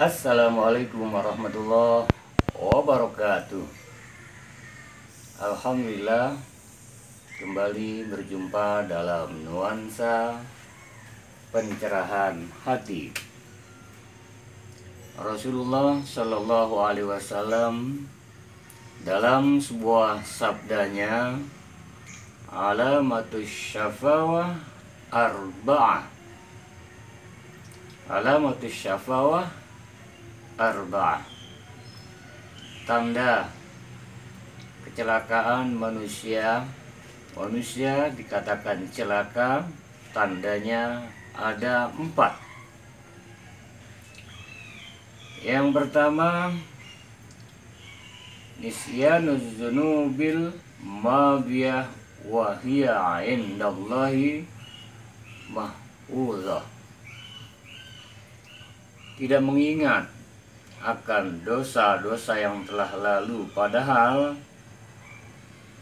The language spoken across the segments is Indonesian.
Assalamualaikum warahmatullahi wabarakatuh. Alhamdulillah, kembali berjumpa dalam nuansa pencerahan hati. Rasulullah Shallallahu Alaihi Wasallam dalam sebuah sabdanya, alamatus syafawah arba'ah. Alamatus syafawah arba'ah. Tanda kecelakaan manusia dikatakan celaka, tandanya ada 4. Yang pertama, nisyanuz dzunubil madiyah wa hiya 'indallahi mahfuzah. Tidak mengingat akan dosa-dosa yang telah lalu, padahal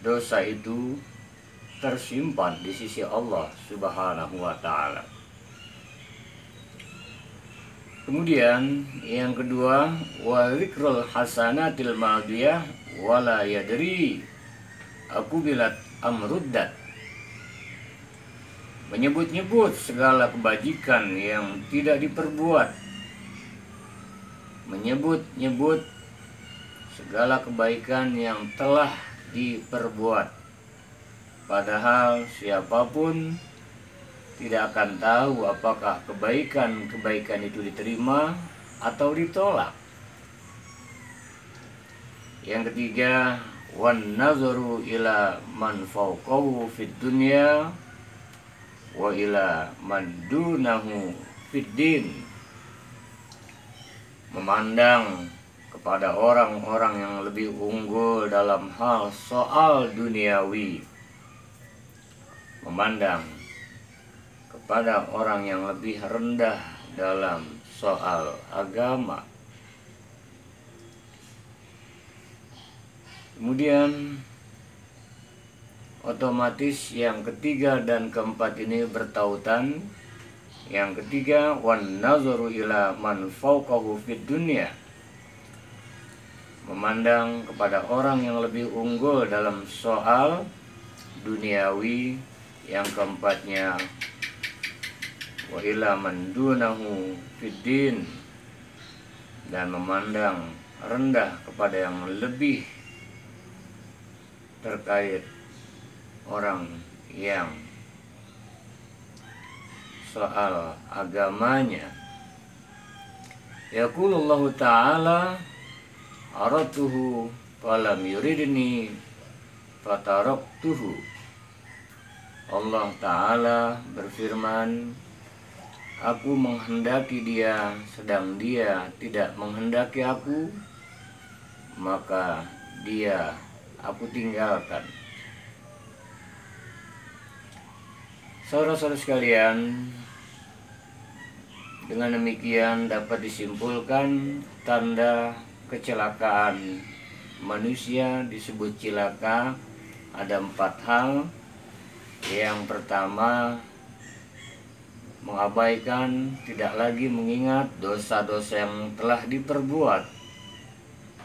dosa itu tersimpan di sisi Allah Subhanahu wa Ta'ala. Kemudian yang kedua, wa zikrul hasanatil madiyah wala yadri aku bilat amruddat. Menyebut-nyebut segala kebajikan yang tidak diperbuat, menyebut-nyebut segala kebaikan yang telah diperbuat, padahal siapapun tidak akan tahu apakah kebaikan-kebaikan itu diterima atau ditolak. Yang ketiga, wan nazaru ila man fawqahu fid dunya wa ila man dunahu fid din. Memandang kepada orang-orang yang lebih unggul dalam hal soal duniawi, memandang kepada orang yang lebih rendah dalam soal agama. Kemudian otomatis yang ketiga dan keempat ini bertautan. Yang ketiga, wan nazaru ila man fawqahu fid dunya, memandang kepada orang yang lebih unggul dalam soal duniawi. Yang keempatnya, wa ila man dunahu fid din, dan memandang rendah kepada yang lebih terkait orang yang soal agamanya. Yaqulullahu ta'ala aratuhu falam yuridni fataraktuhu. Allah Ta'ala berfirman, aku menghendaki dia sedang dia tidak menghendaki aku, maka dia aku tinggalkan. Saudara-saudara sekalian, dengan demikian dapat disimpulkan tanda kecelakaan manusia disebut cilaka ada 4 hal. Yang pertama, mengabaikan, tidak lagi mengingat dosa-dosa yang telah diperbuat,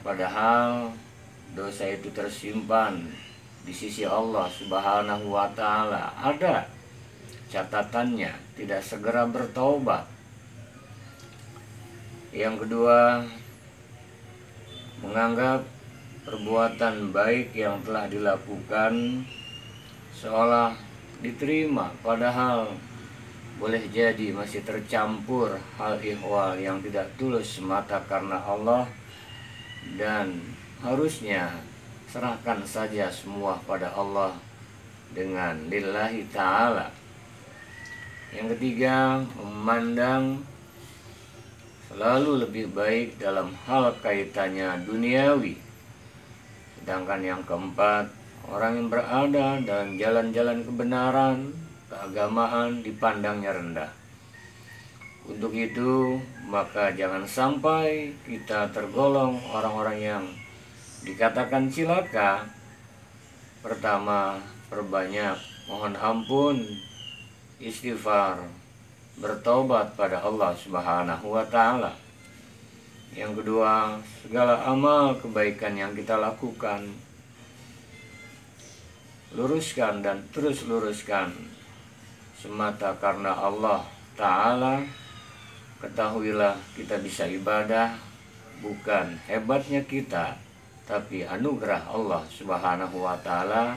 padahal dosa itu tersimpan di sisi Allah Subhanahu wa Ta'ala, ada catatannya, tidak segera bertaubat. Yang kedua, menganggap perbuatan baik yang telah dilakukan seolah diterima, padahal boleh jadi masih tercampur hal ihwal yang tidak tulus semata karena Allah, dan harusnya serahkan saja semua pada Allah dengan lillahi ta'ala. Yang ketiga, memandang selalu lebih baik dalam hal kaitannya duniawi. Sedangkan yang keempat, orang yang berada dalam jalan-jalan kebenaran, keagamaan dipandangnya rendah. Untuk itu, maka jangan sampai kita tergolong orang-orang yang dikatakan cilaka. Pertama, perbanyak mohon ampun, istighfar, bertobat pada Allah Subhanahu wa Ta'ala. Yang kedua, segala amal kebaikan yang kita lakukan, luruskan dan terus luruskan semata karena Allah Ta'ala. Ketahuilah kita bisa ibadah bukan hebatnya kita, tapi anugerah Allah Subhanahu wa Ta'ala.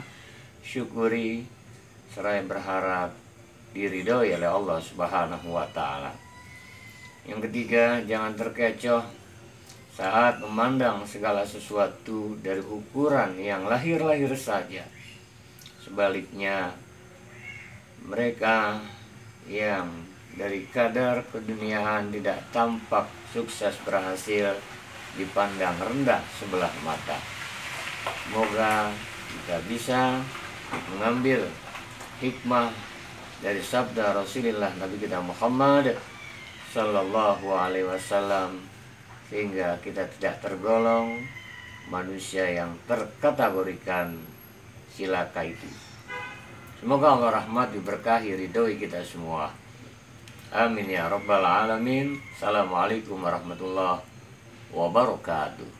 Syukuri seraya berharap diridhoi oleh Allah Subhanahu wa Ta'ala. Yang ketiga, jangan terkecoh saat memandang segala sesuatu dari ukuran yang lahir-lahir saja. Sebaliknya, mereka yang dari kadar keduniaan tidak tampak sukses berhasil dipandang rendah sebelah mata. Semoga kita bisa mengambil hikmah dari sabda Rasulullah Nabi kita Muhammad Sallallahu Alaihi Wasallam, sehingga kita tidak tergolong manusia yang terkategorikan cilaka itu. Semoga Allah rahmat diberkahi ridhoi kita semua. Amin ya rabbal alamin. Assalamualaikum warahmatullahi wabarakatuh.